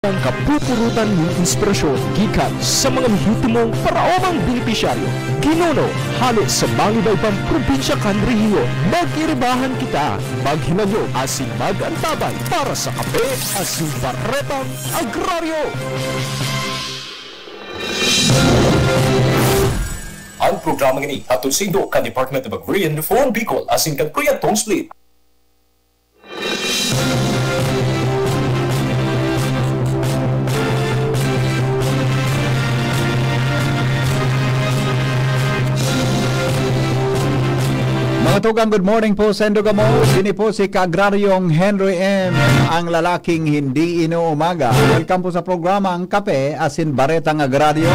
ang kapupurutan ng inspirasyon gikan sa mga lehitimong paraomang benepisyaryo. Ginuno, halos sa mangibaybang probinsya kan rehiyon. Mag-iribahan kita, maghinagyo asin mag-antabay para sa kape asin baretang agraryo. Ang programang ini hatod sa Indo ka Department of Agrarian Reform Bicol asin kan Kuya Tom Split. Mga tugang, good morning po sa Indogamo. Sini po si Kaagraryong Henry M., ang lalaking hindi inuumaga. Welcome po sa programa ang Kape asin Baretang Agraryo.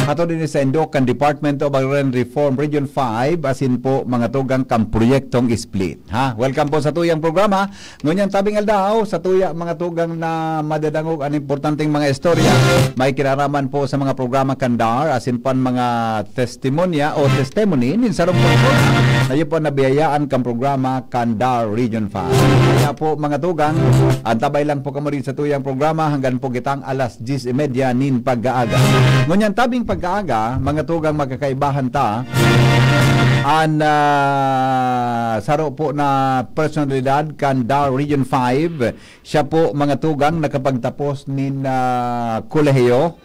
Ato din sa Indocan Department of Agrarian Reform Region 5 asin po mga tugang kang proyektong split. Ha? Welcome po sa tuyang programa. Ngunyan tabing aldaw sa tuya mga tugang na madadangog ang importanteng mga istorya. May kinaraman po sa mga programa kandar asin pan mga testimonya o testimony ninsarong po na yun po nabiyayaan kang programa Kandar Region 5. Kaya po mga tugang, antabay lang po kamo rin sa tuyang programa hanggang po kitang alas 10:30 nin pag-aaga. Ngunyan tabing pag-aaga, mga tugang magkakaibahan ta, ang saro po na personalidad Kandar Region 5, siya po mga tugang nakapagtapos nin kolehiyo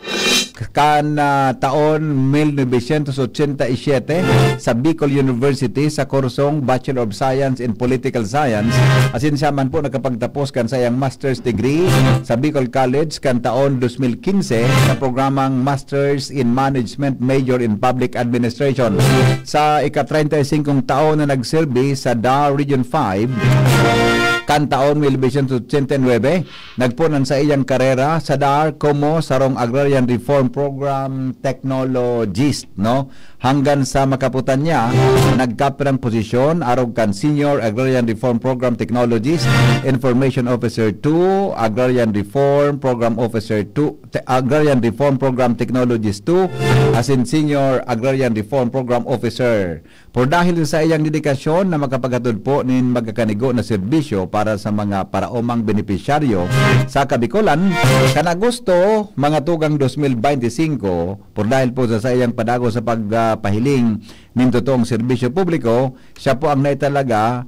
kan taon 1987 sa Bicol University sa kursong Bachelor of Science in Political Science. Asin siya man po nakapagtapos kan sayang master's degree sa Bicol College kan taon 2015 sa programang Masters in Management Major in Public Administration. Sa ika-35 taon na nagsilbi sa DAR Region 5 kan taon 1989, nagpunan sa iyang karera sa DAR como sarong Agrarian Reform Program Technologist, no? Hanggang sa makaputan niya, nagkapirang posisyon arog kan Senior Agrarian Reform Program Technologist, Information Officer 2, Agrarian Reform Program Officer 2, Agrarian Reform Program Technologist 2, asin Senior Agrarian Reform Program Officer. Por dahil sa iyang dedikasyon na makapaghatod po nin magkakanigo na serbisyo para sa mga paraomang benepisyaryo sa Kabikolan, kan Agosto, mga tugang 2025, por dahil po sa iyang padago sa pagpahiling ng totoong serbisyo publiko, siya po ang naitalaga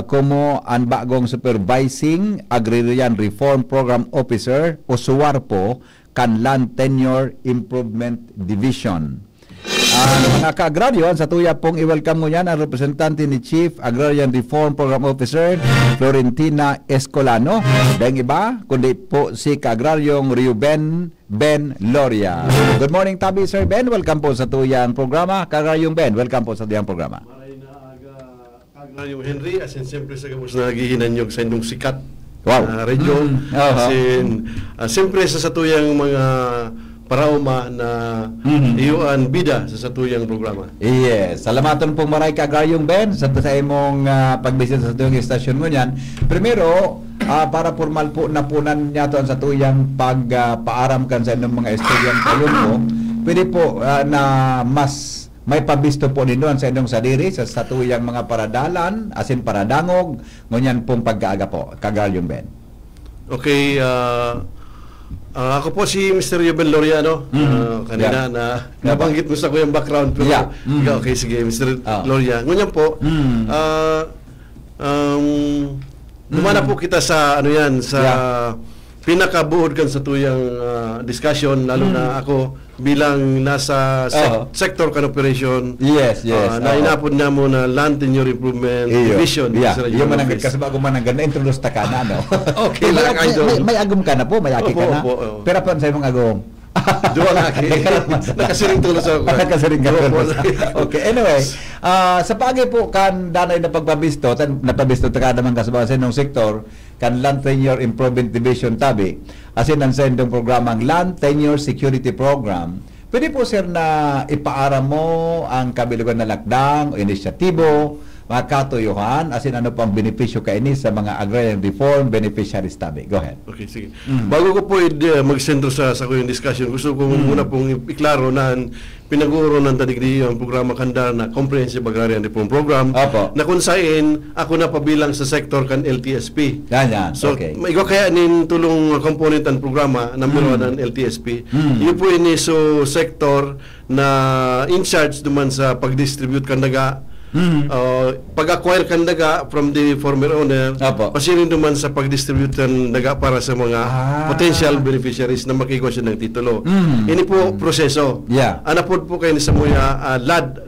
como ang bagong Supervising Agrarian Reform Program Officer o SUARPO kan Land Tenure Improvement Division. Mga ka-agraryo, sa tuya pong i-welcome mo yan ang representante ni Chief Agrarian Reform Program Officer Florentina Escolano. Dahil iba, kundi po si ka-agraryong Reuben Ben Loria. Good morning, Tabi, Sir Ben. Welcome po sa tuyang programa. Ka-agraryong Ben, welcome po sa tuyang programa. Maray na ka-agraryong Henry, asin siyempre sa gabos na nagihinanyog sa inyong sikat region. Asin, siyempre sa satuyang mga parauma na iyuan bida sa satuyang programa. Yes. Salamaton pong maray ka-agraryong Ben sa imong pagbisit sa tuyang istasyon mo niyan. Primero, para formal po na punan niya to sa tuyang pagpaaram kan sa inyong mga estudyang talon po, pwede po na mas may pabisto po ninyo sa inyong sadiri sa tuyang mga paradalan, asin paradangog, ngunyan pong pag-aaga po, ka-agraryong Ben. Okay, ako po si Mr. Reuben Loria, no? Kanina nabanggit mo sa ko yung background. Pero okay, sige, Mr. Loria. Ngunyan po, dumana po kita sa, pinakabuod kan sa tuyang discussion, lalo na ako bilang nasa sector kan operation. Yes. Na inapod na mo na Land Tenure Improvement Division. Yung mananggat kasi bago mananggat na introduce ta ka na, no? Okay lang kayo. May agum ka na po, may aki ka na. Pero pa sa imong agum. Duwa nga aki. Nakasiring tulos ako. Nakasiring ka tulos. Okay, anyway. Sa pagi po kan danay na pagpabisto, napabisto ta ka naman kasama sa inyong sektor, kan Land Tenure Improvement Division Tabi, asin ang sendong programang Land Tenure Security Program. Pwede po sir na ipaaram mo ang kabilugan na lakdang o inisyatibo makatuyuhan, asin ano pang benepisyo kaini sa mga agrarian reform beneficiaries tabi. Go ahead. Okay, sige. Bago ko po mag-sentro sa kong discussion, gusto ko muna pong iklaro na pinag-uuro ng Tadigdi ang programa Kandar na Comprehensive Agrarian Reform Program. Opo. Na kung saan ako na pabilang sa sector kan LTSP. Yan. So, okay. Ikaw kaya nin tulong component ang programa number 1 ng LTSP. Yun po ini so sector na in charge duman sa pag-distribute kandaga. Pag-acquire kan daga from the former owner, pasirin naman sa pag-distribute ng daga para sa mga potential beneficiaries na makikuha siya ng titulo. Ini po proseso. Ano po kayo sa mga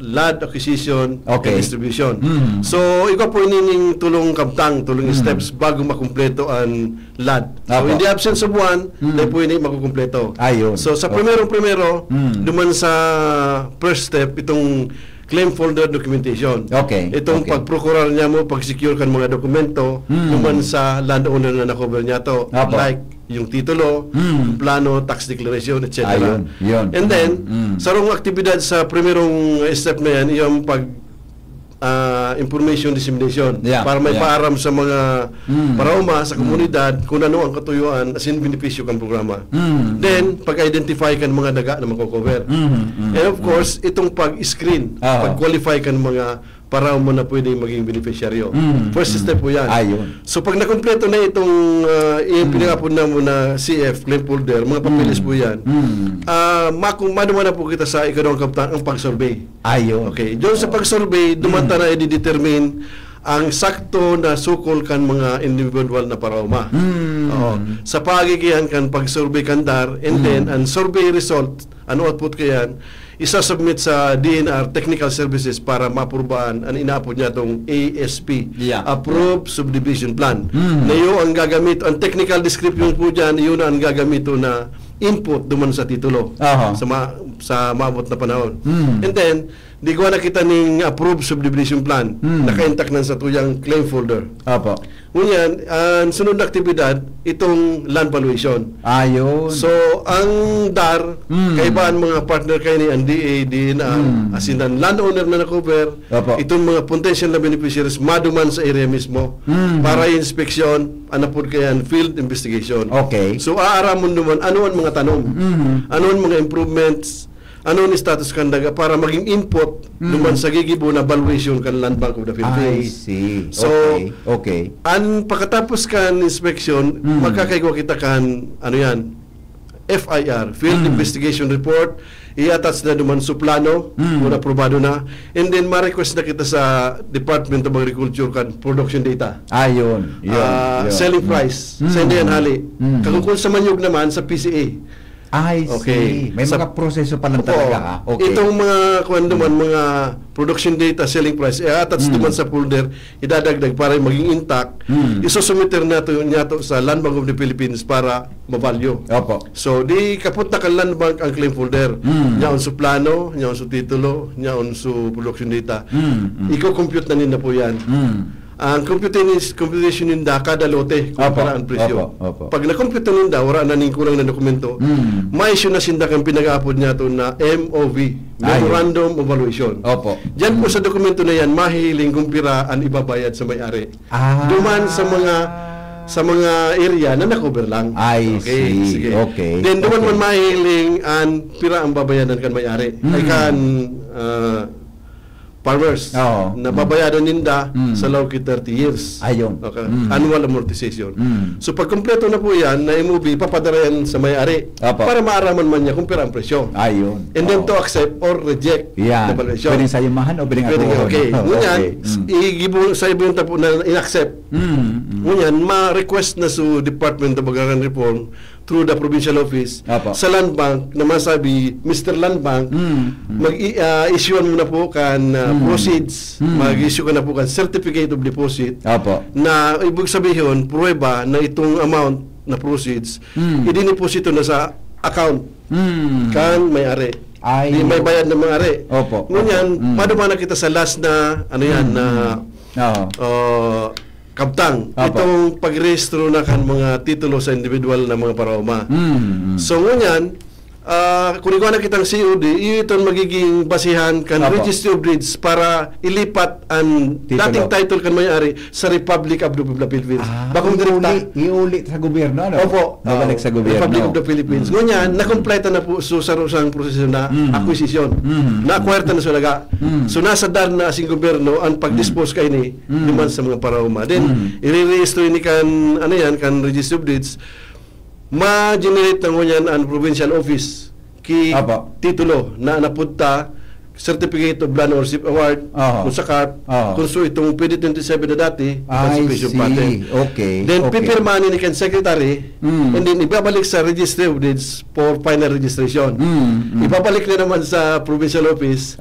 LAD acquisition and distribution. So, ikaw po inining tulong kamtang, tulong steps bago makumpleto ang LAD. So, in the absence of one, dahil po ini makukumpleto. So, sa primero, duman sa first step, itong claim folder documentation. Itong pag-procurar niya mo, pag-secure kan mga dokumento naman sa landowner na na-cover niya to. Like yung titulo, yung plano, tax declaration, etc. And then, sarong aktibidad sa primerong step na yan, yung information dissemination para may paaram sa mga parauma sa komunidad kung ano ang katuyuan asin benepisyo kang programa. Then pag-identify kan mga daga na mako-cover. And of course itong pag-screen, pag-qualify kan mga parauma na pwede maging beneficiaryo. First step po yan. So pag nakompleto na itong pinagapon na mo na CF, claim folder, mga papeles po yan, maduman na po kita sa ikanong kapitan ang pag-survey. Okay. Diyon sa pag-survey, dumanta na i-determine ang sakto na sukol kan mga individual na parauma. Sa pagigihan kan pag-survey kandar, and then ang survey result, ano output kayan, isa-submit sa DNR Technical Services para mapurbaan ang inaapod niya itong ASP, Approved Subdivision Plan. Na yun ang gagamit, ang technical description po dyan, yun ang gagamito na input duman sa titulo sa maabot na panahon. And then, di ko na kita ning Approved Subdivision Plan, naka-intact na sa tuyang claim folder. Ngunyan, ang sunod na aktibidad, itong land valuation. So, ang DAR, kaibaan mga partner kayo ni ang DA, DNR, asin ang landowner na na-cover, itong mga potential na beneficiaries, maduman sa area mismo, para inspeksyon, anapod kayan, field investigation. So, aaramon naman, ano ang mga tanong, ano ang mga improvements, ano ni status kandaga para maging input duman sa gigibo na valuation kan Land Bank of the Philippines. So, ang pagkatapos kan inspection, magkakaigwa kita kan ano yan, FIR, Field Investigation Report, i-attach na duman sa plano, kung aprobado na, and then ma-request na kita sa Department of Agriculture kan production data. Selling price, sa hindi yan hali. Kung sa manyog naman sa PCA. May mga proseso pa lang talaga. Itong mga mga production data, selling price, attach naman sa folder, idadagdag para maging intact. Isusumiter na to sa Land Bank of the Philippines para ma-value. So, di kaput na kan Land Bank ang claim folder. Nyaon su plano, nyaon su titulo, nyaon su production data. Iko-compute na nila po yan. Ang computation ninda kada lote kung para ang presyo. Pag na-compute ninda, wala na ning kulang na dokumento, ma-issue na sinda kang pinag-aapod niya to na MOV, Memorandum of Valuation. Diyan po sa dokumento na yan, mahihiling kung pira ang ibabayad sa may-ari. Duman sa mga area na na-cover lang. Sige. Then duman man mahihiling ang pira ang babayadan kan may-ari. Ay kan farmers na babayaran ninda sa lawki 30 years. Annual amortization. So pag kompleto na po yan, na MOV, papadarayan sa may-ari para maaraman man niya kung pera ang presyo. And then to accept or reject the valuation. Pwedeng sayumahan o pwedeng ako. Ngunyan, igibo sa ibang tapo na in-accept. Ngunyan, ma-request na sa Department of Agrarian Reform through the provincial office sa Land Bank na masabi, Mr. Land Bank, mag-issue mo na po kan proceeds, mag-issue ka na po kan certificate of deposit na ibig sabihin, pruweba na itong amount na proceeds, idiniposito na sa account kan may-ari. May bayad na may-ari. Ngunyan, maduma na kita sa last na kabtang, itong pagrehistro na kan mga titulo sa individual na mga parauma. So ngunyan, kung ikaw na kitang COD, ito magiging basihan kan Registry of Deeds para ilipat ang dating title kan may-ari sa Republic of the Philippines. Bakong iuli sa gobyerno, ano? Opo. Babalik sa gobyerno. Republic of the Philippines. Ngunyan, nakompleta na po sa proseso na acquisition. Na-acquire na sila. So, nasa dar na asing gobyerno ang pag-dispose kay ni naman sa mga parauma. Then, i-re-register ni kan Registry of Deeds, ma-generate na ngunyan ang provincial office ki titulo na napunta Certificate of Land Ownership Award kung sa CARP kung so itong PD27 na dati conservation patent. Then pipirmahan ni kan secretary and then ibabalik sa Registry of Deeds for final registration. Ibabalik na naman sa provincial office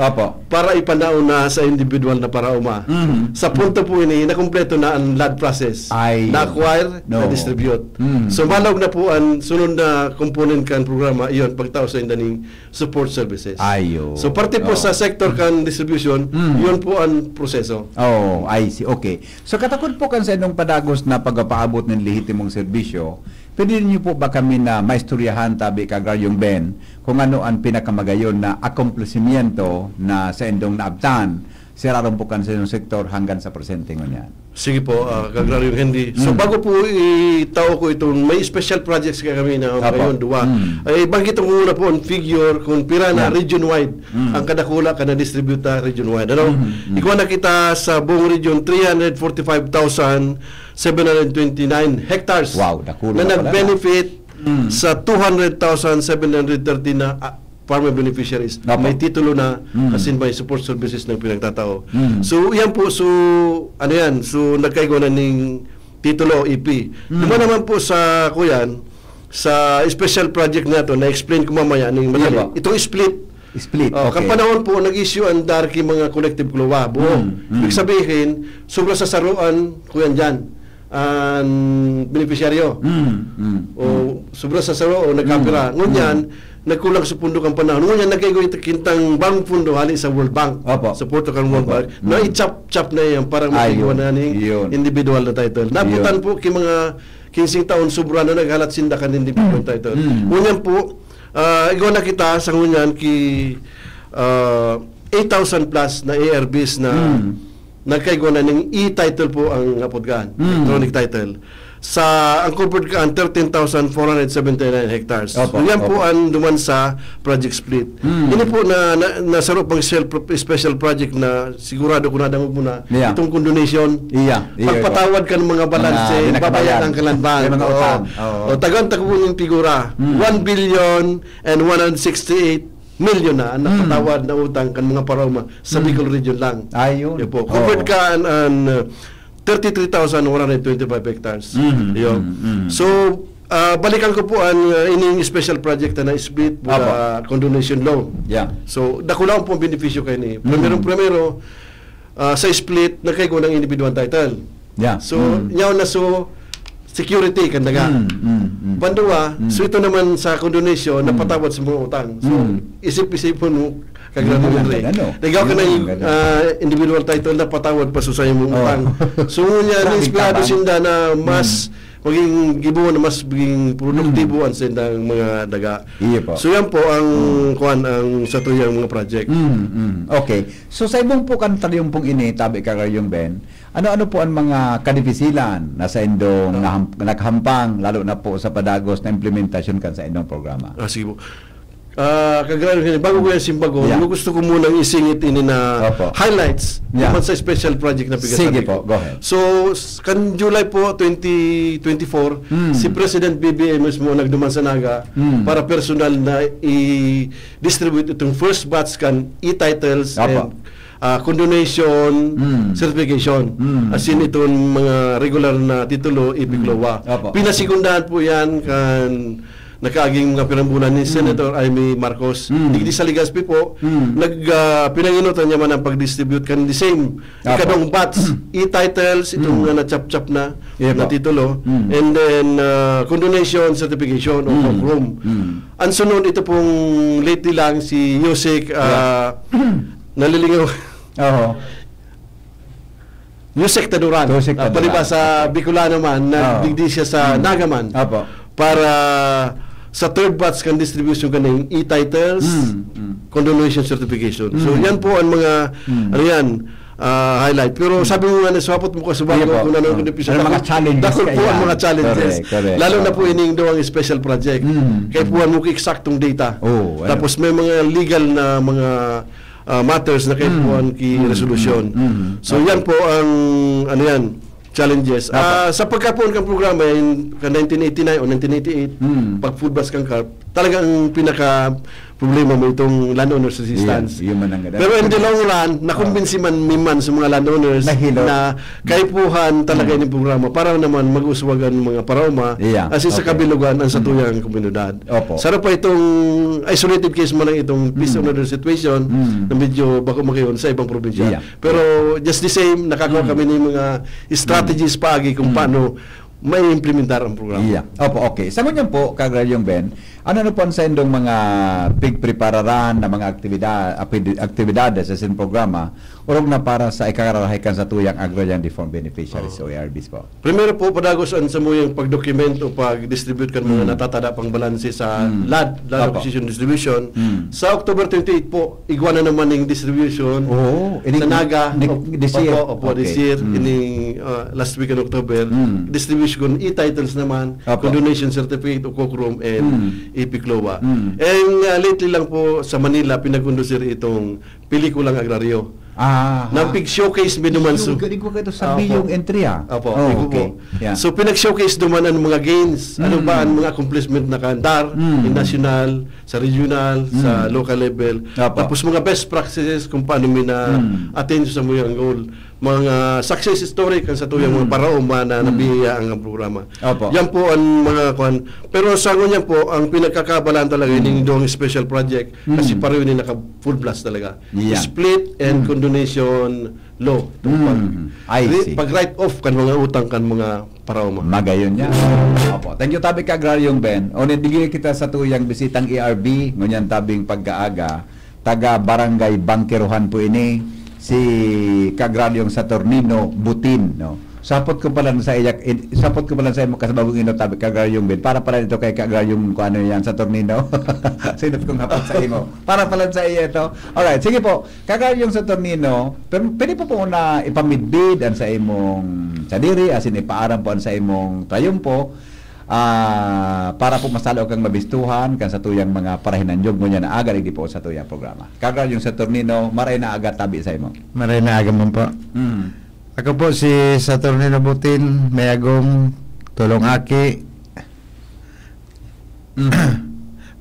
para ipanaon na sa individual na parauma. Sa punto po ini nakumpleto na ang land process. Na-acquire, na-distribute. So malawag na po ang sunod na component kan programa iyon pagtao sa indaning support services. So parte po sa sector kan distribution, yun po ang proseso. I see. Okay. So katakot po kan sa inyong padagos na pagpapaabot ng lehitimong serbisyo, pwede niyo po ba kami na maistoryahan tabi Kagraryong Ben kung ano ang pinakamagayon na accomplishmento na sa inyong naabtan siraron po kan sa inyong sektor hanggang sa presente ngunyan? Sige po, Kagraryong Henry. So bago po itao ko itong may special projects kami na ngayon duwa. Ay banggit ko muna po ang figure kung pira na region-wide ang kadakula ka na distributa region-wide. Ano? Ikaw na kita sa buong region 345,729 hectares na nag-benefit sa 200,730 na farmer beneficiaries. May titulo na kasi may support services ng pinagtatao. So yan po, so ano yan, so nagkaigo na ng titulo EP. Diba naman po sa kuyan sa special project na to na-explain ko mamaya ng madali. Itong split. Kapanahon po nag-issue ang darki mga collective law buo. Ibig sabihin, sobra sa saruan kuyan dyan ang beneficiaryo. O sobra sa saro o nagkapira. Ngunyan, nagkulang sa pundo kang panahon. Ngunyan, nagkaigo kintang bang pundo hali sa World Bank. Support kang World Bank. Na i-chop-chop na yan para makagawa na ng individual na title. Naputan po ki mga 15 taon sobra na naghalat sindakan individual title. Ngunyan po, igaw na kita sa ngunyan ki 8,000 plus na ARBs na nagkaigo na ng e-title po ang napodgaan. Electronic title. Sa ang covered ka ang 13,479 hectares. Yan po ang duman sa project split. Ini po na nasarap pang special project na sigurado ko na damo muna itong condonation. Pagpatawad ka ng mga balanse, babayan ang kalanban. Tagan tagunin figura 1,168 million na ang napatawad na utang kan mga parauma sa Bicol region lang. Po. Covered ka ang 33,125 hectares. So, balikan ko po ang ining special project na split condonation loan. So, dakulang po ang benepisyo kayo ni. Primero, sa split, nagkaigo ng individual title. So, yaw na security kandaga. Panduwa, so ito naman sa condonation, napatawad sa mga utang. So, isip-isipon mo, Kagraryong Henry. Nagaw ka na yung individual title na patawad pa sa mong utang. So, niya, inspirado sinda na mas maging gibo na mas maging produktibo ang sindang mga daga. So, yan po ang kuan ang sa tuyang mga project. Okay. So, sa ibong po kantaryong pong ini, tabi Kagraryong Ben, ano-ano po ang mga kadifisilan na sa indong naghampang, lalo na po sa padagos na implementasyon kan sa indong programa? Sige po. Kagraryong, bago ko yan simbago, gusto ko munang isingit ini na highlights naman sa special project na pigasabi. Sige po, go ahead. So, kan July po 2024, si President BBM mismo nagduman sa Naga para personal na i-distribute itong first batch kan e-titles and condonation certification. As in itong mga regular na titulo, ipiglowa. Pinasigundahan po yan kan nakaaging mga pinambunan ni Senator Amy Marcos. Digdi sa Legazpi po, pinanginutan niya man ang pag-distribute kan the same ikadong batch e-titles, itong na-chap-chap na titulo, and then condonation certification o room. Ang sunod, ito pong lately lang si Yusek nalilingaw. Yusek Taduran. Paliba sa Bicolano man, nagdigdi siya sa Nagaman para sa third batch kan distribution kaning e-titles, condonation certification. So yan po ang mga ano yan, highlight. Pero sabi mo nga, swapot mo ko sa bago kung ano mga challenges. Dakol po ang mga challenges. Correct. Lalo na po ining doang special project. Kaya po mo eksaktong data. Tapos may mga legal na mga matters na kayo po ang resolution. So yan po ang ano yan, challenges. Sa pagkapoon kang programa in 1989 o 1988, pag food basket carp, talagang pinaka problema mo itong landowners resistance. Pero in the long run, nakumbinsi man sa mga landowners na kaipuhan talaga yung programa para naman mag-uswagan mga parauma as sa kabilugan ang satuyang komunidad. Sarap pa itong isolated case mo lang itong peace and order situation na medyo bako makayon sa ibang probinsya. Pero just the same, nakakuha kami ng mga strategies paagi kung paano may implementar ang programa. Okay. Sa ngunyan po, Kagraryong Ben, ano po ang sa indong mga pigprepararan na mga aktibidades sa sin programa urog na para sa ikararahikan sa tuyang agrarian deformed beneficiaries o ARBs po? Primero po, padagos sa mo yung pag-document o pag-distribute kan mga natatada pang balanse sa LAD, Land Acquisition Distribution. Sa October 28 po, igwana naman ng distribution sa Naga. This year? This year, last week in October. Distribution, e-titles naman, condonation certificate o COCROM and Epicloa. And lately lang po sa Manila, pinag-conducir itong pelikulang agraryo. Nang pig-showcase naman so. Galing ko kayo sa yung entry So pinag-showcase naman ang mga gains, ano ba ang mga accomplishment na kandar in national, sa regional, sa local level. Tapos mga best practices kung paano attain sa mga goal. Mga success story kan sa tuyang mga parauma na nabiya ang programa. Yan po ang mga kuan. Pero sa ngunyan po, ang pinagkakabalan talaga yung doong special project kasi pareho ni naka full blast talaga. Split and condonation law. Pag write off kan mga utang kan mga parauma. Magayon niya. Thank you tabi Kagraryong Ben. O digay kita sa tuyang bisitang ERB, ngunyan tabing pagkaaga, taga Barangay Bangkeruhan po ini. Si Kagraryong Saturnino Butin, no. Sapot ko pala sa imo kasabagong ino tabi Kagraryong Ben. Para pala ito kay Kagraryong ko ano yan Saturnino. Sinot kong hapon sa imo. Para pala sa iyo ito. Alright, sige po. Kagraryong Saturnino, pero pwede po na ipamidbid ang sa imong sadiri asin ipaaram po ang sa imong trayumpo. Para po masalo kang mabistuhan kan sa tuyang mga parahinanjog mo niya na aga di po sa tuyang programa. Kagraryong Saturnino, maray na aga tabi sa imo. Maray na aga man po. Ako po si Saturnino Butin, may agong tulong aki.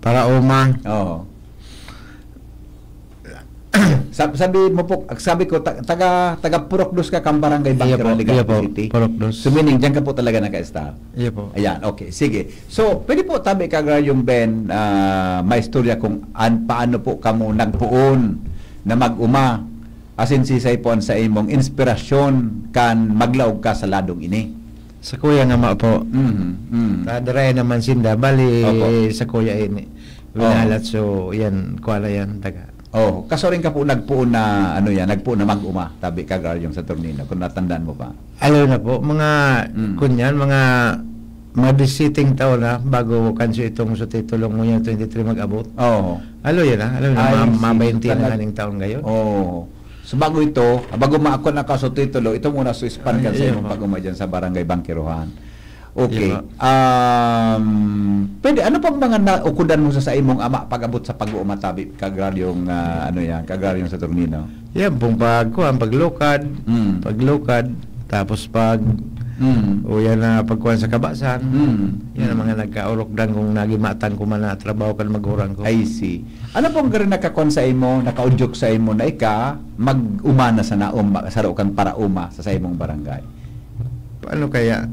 Para uma. Sabi mo po, sabi ko taga Purokdos ka kang Barangay Bangkeruhan City. Purokdos. So meaning diyan ka po talaga naka-start. Iya po. Ayan, okay. Sige. So, pwede po tabi Kagraryong Ben maistorya kung paano po kamo nagpuon na mag-uma asin sisay po sa imong inspirasyon kan maglaog ka sa ladong ini. Sa kuya nga ma po. Tadaray naman sinda bali sa kuya ini. Winalat so yan kuala yan taga. Kaso rin ka po nagpuon na nagpuon na mag-uma tabi Kagraryong Saturnino kung natandaan mo pa. Alo na po mga kunyan mga visiting taon na bago kanso itong sa titulong mo yan 23 mag-abot. Alo yan na mabainti na kaning taon ngayon. So bago ito, bago maakon na ka sa titulo, ito muna sa ispan ka sa imong pag-uma dyan sa Barangay Bangkeruhan. Okay. Pwede, ano pang mga naukudan mo sa imong ama pag-abot sa pag-uuma tabi Kagraryong Kagraryong Saturnino? Yan pong paglukad, tapos yan na pagkuhan sa kabasan. Yan ang mga nagkaurokdan kung nagimatan ko man na trabaho kan magurang ko. I see. Ano pong garin nakakon sa imo, nakaudyok sa imo na mag-uma na sa naum, sa kang parauma sa imong barangay? Paano kaya?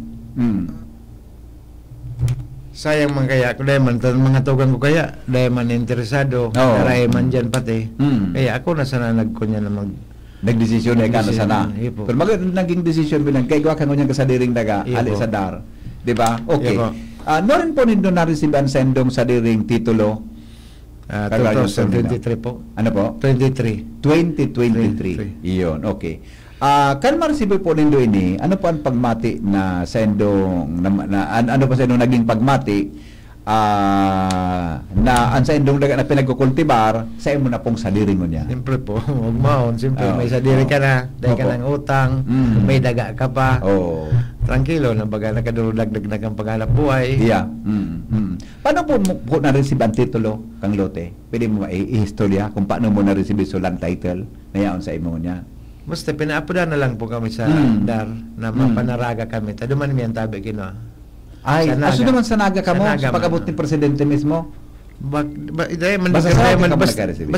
Sayang man kaya, dahil man mga tugang ko kaya, dahil man interesado, naray man dyan pati. Kaya ako na sana nagkunya na nagdesisyon ka na sana. Pero naging desisyon bilang, kaya gawa ka ngunyan kasadiring daga, ali sa dar. Diba? Okay. No rin po nindo na-receive sa endong sadiring titulo? 2023 po. Ano po? 2023. Iyon, okay. Kan ma-receive po nindo ini, ano po ang pagmati na sa endong ano po sa endong naging pagmati na ang sa indong daga na pinagkukultibar, sa imo na pong sadiri mo niya. Siyempre po, huwag maon. Siyempre, may sadiri ka na, dahil ka ng utang, may daga ka pa. Tranquilo, na baga nakadulagdag na kang paghanap buhay. Yeah. Paano po na-receive ang titulo, Kang Lote? Pwede mo i-historya kung paano mo na-receive so lang title na yaon sa imo niya? Basta pinaapodan na lang po kami sa DAR na mapanaraga kami. Taduman mi ang tabi kino. Ay, aso naman sa Naga ka mo? Sa pag-abot ni Presidente mismo? Basta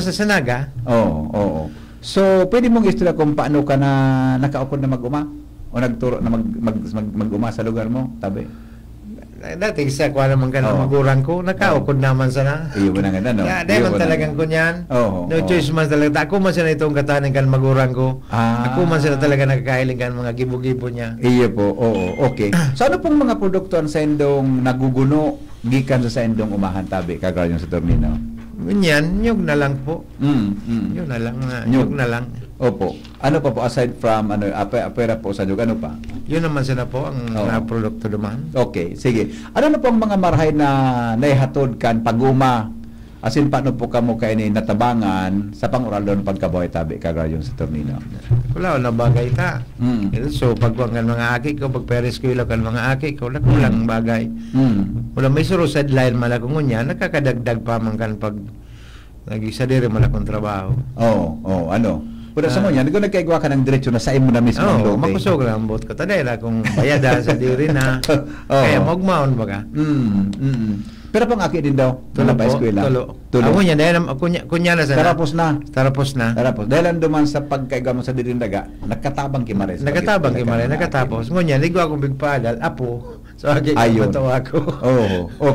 sa Naga? Oo. So, pwede mong istorya kung paano ka na nakaupod na mag-uma? O nagturo na mag-uma sa lugar mo? Tabi? Dati isa ko naman ka na magurang ko, nakaukod naman sana. Iyo mo na nga, no? Dahil man talagang kunyan. No choice man talaga. Ako man sana itong katanin kan magurang ko. Ako man sana talaga nagkakahiling kan mga gibo-gibo niya. Iyo po, okay. So ano pong mga produkto ang sa indong naguguno gikan sa indong umahan tabi, kagaya sa Tornino? Ganyan, nyug na lang po. Nyug na lang. Nyug na lang. Opo. Ano pa po aside from apera po sa nyug, ano pa? Yun naman sila po ang produkto naman. Okay, sige. Ano na po ang mga marhay na naihatod kan pag-uma? Asin paano po kamo kay ni natabangan sa panguralon pagkabuhay tabi kagaya sa Tornino? Wala na bagay ta. So pagkuangan mga aki ko, pagperes ko ilo kan mga aki ko, kulang bagay. Wala may suro sa line mala ko ngunya, nakakadagdag pa man kan pag nagisadiri mala kong trabaho. Ano? Pero sa mo yan, nagkagawa ka ng diretsyo na sa imo na mismo ang lote. Makusog lang bot ko. Taday na kung bayada sa diri na. Kaya magmaon baga. Pero pang aki din daw. Tulo pa eskwela. Tulo. Ako niya, dahil kunya na sana. Tarapos na. Dahil ang duman sa pagkaiga mo sa diri daga, nagkatabang kimares. Nakatapos. Ngunya, ligo akong bigpadal. Apo. So, matawa ako.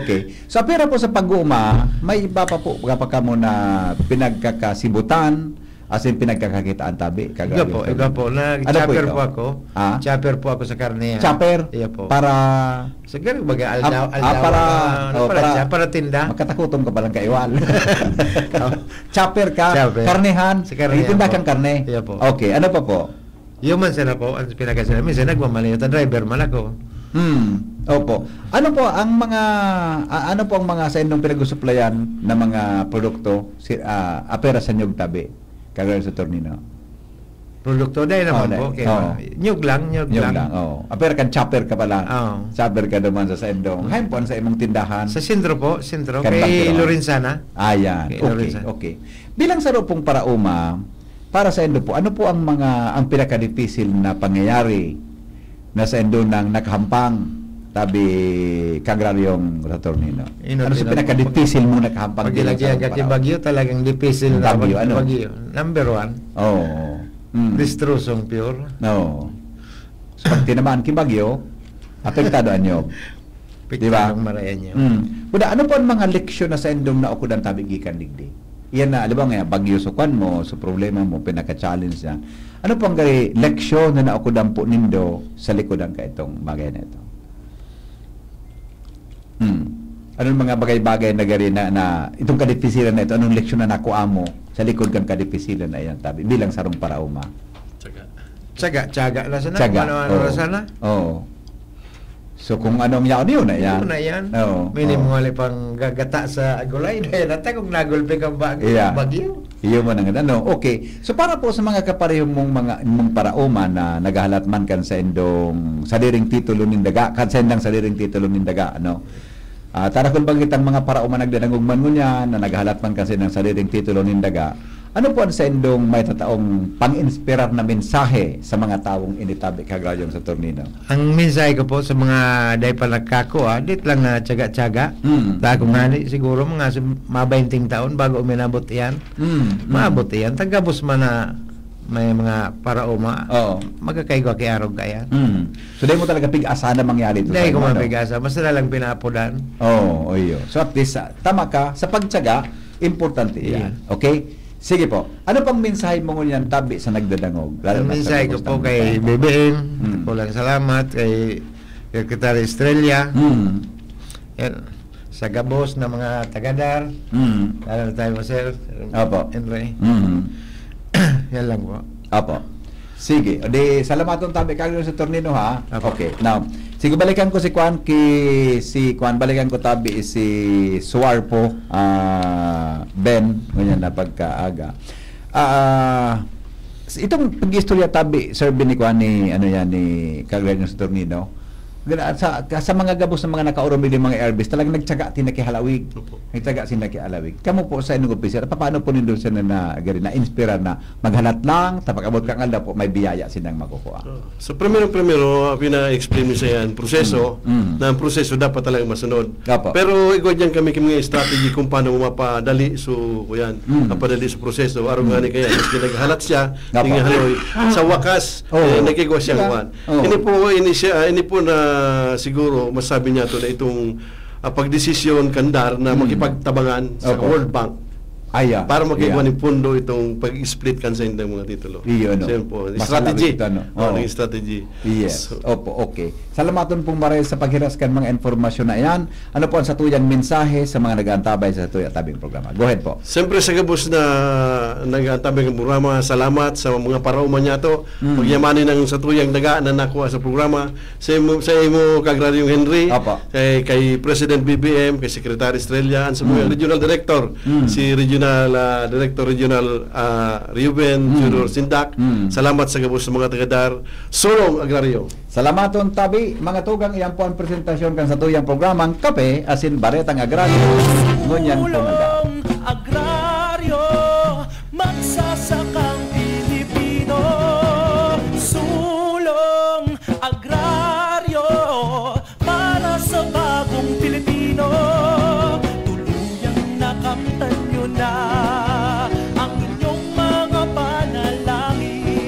Okay. So, pero po sa pag-uuma, may iba pa po kapag mo na pinagkakasibutan, asin pinagkakakitaan tabi. Iga po. Nag-chopper po ako. Chopper po ako sa karne. Chopper? Iya po. Para? Siguro baga para tinda. Makatakutom ka palang kaiwal. Chopper ka, karnehan. Itinda kang karne. Iya po. Okay, ano pa po? Yung man sana po, ang pinagkasala. Minsan nagmamalayo. Driver man ako. Opo. Ano po ang mga sa inyong pinag-usuplayan na mga produkto apera sa nyug tabi? Kagaya sa Tornino. Produkto dahil naman po. Nyug lang. Apera kan chopper ka pala. Chopper ka naman sa indong. Hampon sa imong tindahan. Sa sentro po. Kay Lorenzana. Ayan. Okay. Bilang sa pong parauma, para sa indo po, ano po ang pinaka-difícil na pangyayari na sa indo nang nakahampang tabi kagraryong sa Tornino? Ano sa pinaka-difícil mo nakahampang? Pag ilagyan ka Bagyo, talagang difícil na Bagyo. Number 1. Distrusong pure. So pag tinamaan ki Bagyo, apektado anyo. Diba? Marayan niyo. Ano po ang mga leksyon na sa indong na okudan tabi gikan digdi? Yan na, alam mo nga, Bagyo sukan mo, so problema mo, pinaka-challenge niya. Ano po ang leksyon na naukudan po nindo sa likodan ka itong bagay na ito? Anong mga bagay-bagay na gari na itong kadipisilan na ito, anong leksyon na nakuha mo sa likod kang kadipisilan na iyan tabi bilang sarong parauma? Tsaga na sana. Ano sana? So kung anong yaon yun na yan. Minimum wala pang gagata sa agulay. Dahil natin kung nagulpi kang Bagyo. Iyo mo nang okay. So para po sa mga kapareho mong parauma na nagahalat man kan sa indong saliring titulo nindaga, kan sa indang saliring titulo nindaga, tarakol bang kitang mga parauma nagdanangugman mo niya na nagahalat man kasi ng saliring titulo nindaga. Ano po ang sa indong may tataong pang-inspirar na mensahe sa mga taong initabi kagayong sa Tornino? Ang mensahe ko po sa mga day pa nagkako, dit lang na tsaga-tsaga. Dahil kung siguro mga 20 taon bago uminabot yan. Maabot yan. Tagabos man na may mga parauma. Magkakaigwa kay arog kaya. So dahil mo talaga pig-asa na mangyari ito? Dahil ko mapig-asa. Mas na lang pinapodan. So at least, tama ka, sa pagtsaga, importante yan. Okay? Sige po. Ano pang mensahe mo ngunyan tabi sa nagdadangog? Ang mensahe ko po kay BBM, kulang salamat, kay Secretary Estrella, yan, sa gabos na mga tagadar, lalo na tayo sir, Enray. Yan lang po. Sige. O di, salamaton tabi kagano sa Tornino ha? Okay. Now, Sige, balikan ko si Kwan, balikan ko tabi si Suwarpo, Ben, ganyan na pagkaaga. Itong pag-istorya tabi, Sir Ben, ni Kwan, ni Cagrario sa Tornino, sa mga gabos ng mga nakaurong bilang mga airbase, talagang nagtsaga tinakihalawig. Nagtsaga sinakihalawig. Kamu po sa inyong opisya, paano po nindun siya na-inspira na maghalat lang, tapag abot kang alda po, may biyaya sinang makukuha? So, primero, pina-explain mo sa yan, proseso, na ang proseso dapat talagang masunod. Pero ikaw dyan kami mga strategy kung paano mapadali mapadali sa proseso. Araw nga ni kaya, kasi naghalat siya, tingihaloy, sa wakas, nakigawa siya kuhan. Ini po na siguro masabi niya to na itong pagdesisyon kandar na makipagtabangan sa World Bank para magkagawa ng pondo itong pag-split kansa ng mga titulo. Strategy. Naging strategy. Yes. Okay. Salamaton pong maray sa paghiraskan mga informasyon na yan. Ano po ang satuyang mensahe sa mga nag-aantabay sa tabing programa? Go ahead po. Siyempre sa gabos na nag-aantabay ng programa, salamat sa mga parauman niya to. Pagyamanin ng satuyang daga na nakuha sa programa. Sa imo Cagrario Henry, kay President BBM, kay Secretary Estrella, sa mga Regional Director, si Director Regional Reuben Junior Sindak. Salamat sa gabos sa mga tagadar. Sulong Agrario. Salamaton tabi, mga tugang iyan po ang presentasyon kan sa tuyang programang Kape asin Baretang Agrario. Ngunyan po Sulong Agrario, magsasakang Pilipino. Sulong Agrario, para sa bagong Pilipino. Tuluyang nakamtan nyo na ang inyong mga panalangin.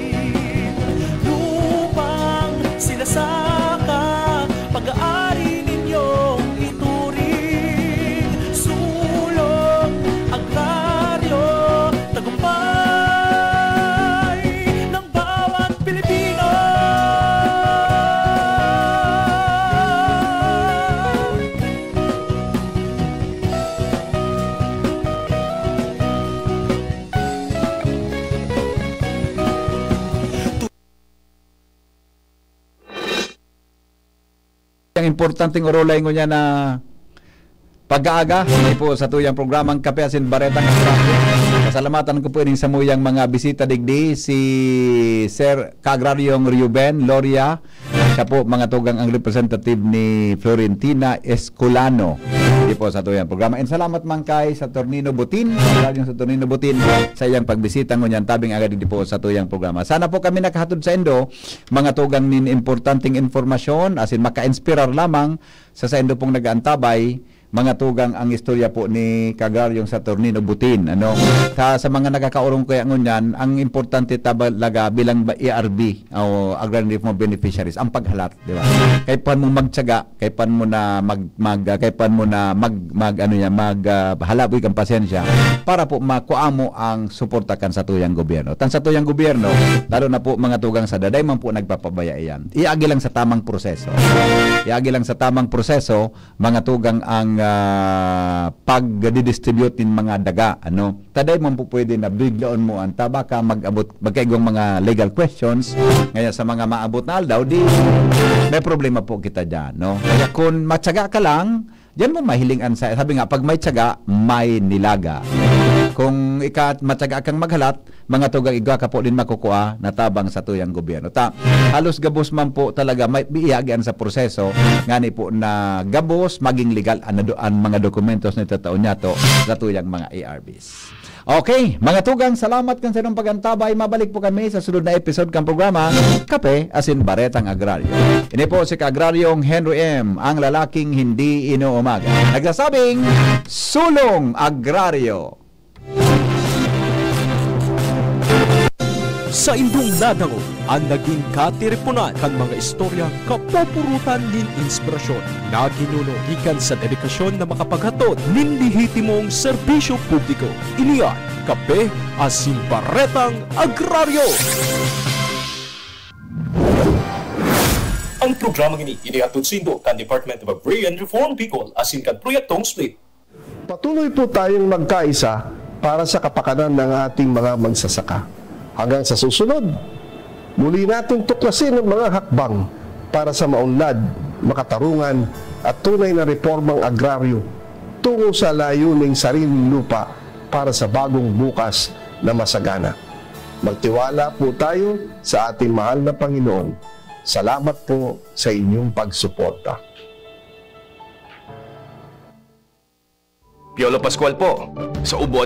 Lupang sinasaka, pag-aari ninyong ituring. Sulong Agrario, tagumpay ng bawat Pilipino. Ang importanteng orolay ko niya na pag-aaga po sa tuyang programang Kape asin Baretang Agrario. Pasalamatan ko po ining samuyang mga bisita digdi si Sir Cagrariong Reuben Loria, siya po mga tugang ang representative ni Florentina Escolano di po sa tuyang programa. And salamat man kay sa Tornino Butin, sa Tornino Butin sa iyang pagbisita ngunyan tabing agad di po sa tuyang programa. Sana po kami nakahatod sa indo mga tugang nin importanteng informasyon asin maka-inspirar lamang sa indo pong nag-aantabay mga tugang ang istorya po ni Cagrario sa Tornino Butin. Sa mga nagkakaurong kaya ngunyan, ang importante talaga bilang ERB o Agrarian Reform Beneficiaries ang paghalat, di ba? Kay pan mo magtiyaga, kay pan mo na halaboy kang pasensya para po makuha mo ang suportakan sa tuyang gobyerno. Tan sa tuyang gobyerno, lalo na po mga tugang sa daday man po nagpapabaya iyan. Iagi lang sa tamang proseso. Mga tugang ang pag-distribute ng mga daga, taday mo po pwede na biglaon mo ang baka mag-abot magkaigong mga legal questions ngayon sa mga maabot na aldaw di may problema po kita dyan, kaya kung matyaga ka lang diyan mo mahilingan sa sabi nga pag may tiyaga may nilaga. Kung matyaga kang maghalat, mga tugang igwa ka po din makukuha na tabang sa tuyang gobyerno. Halos gabos man po talaga may biyagian sa proseso ngani po na gabos maging legal ang mga dokumentos na itataon niya to sa tuyang mga ARBs. Okay, mga tugang, salamat kan sa inyong pagantabay. Mabalik po kami sa sunod na episode ng programa Kape asin Baretang Agrario. Ini po si Cagrariong Henry M, ang lalaking hindi inuumaga. Nagsasabing, Sulong Agrario. Sa indong nadango, ang naging katiripunan kan mga istorya kapupurutan nin inspirasyon na ginuno ikan sa dedikasyon na makapaghatod nin lehitimong serbisyo publiko. Iniyan, Kape asin Baretang Agrario. Ang programang ini inihatod sa indo kan Department of Agrarian Reform Bicol asin kan proyektong SPLIT. Patuloy po tayong magkaisa para sa kapakanan ng ating mga magsasaka. Hanggang sa susunod, muli nating tuklasin ang mga hakbang para sa maunlad makatarungan at tunay na reformang agraryo tungo sa layuning sariling lupa para sa bagong bukas na masagana. Magtiwala po tayo sa ating mahal na Panginoon. Salamat po sa inyong pagsuporta. Piolo Pascual po, sa Ubo at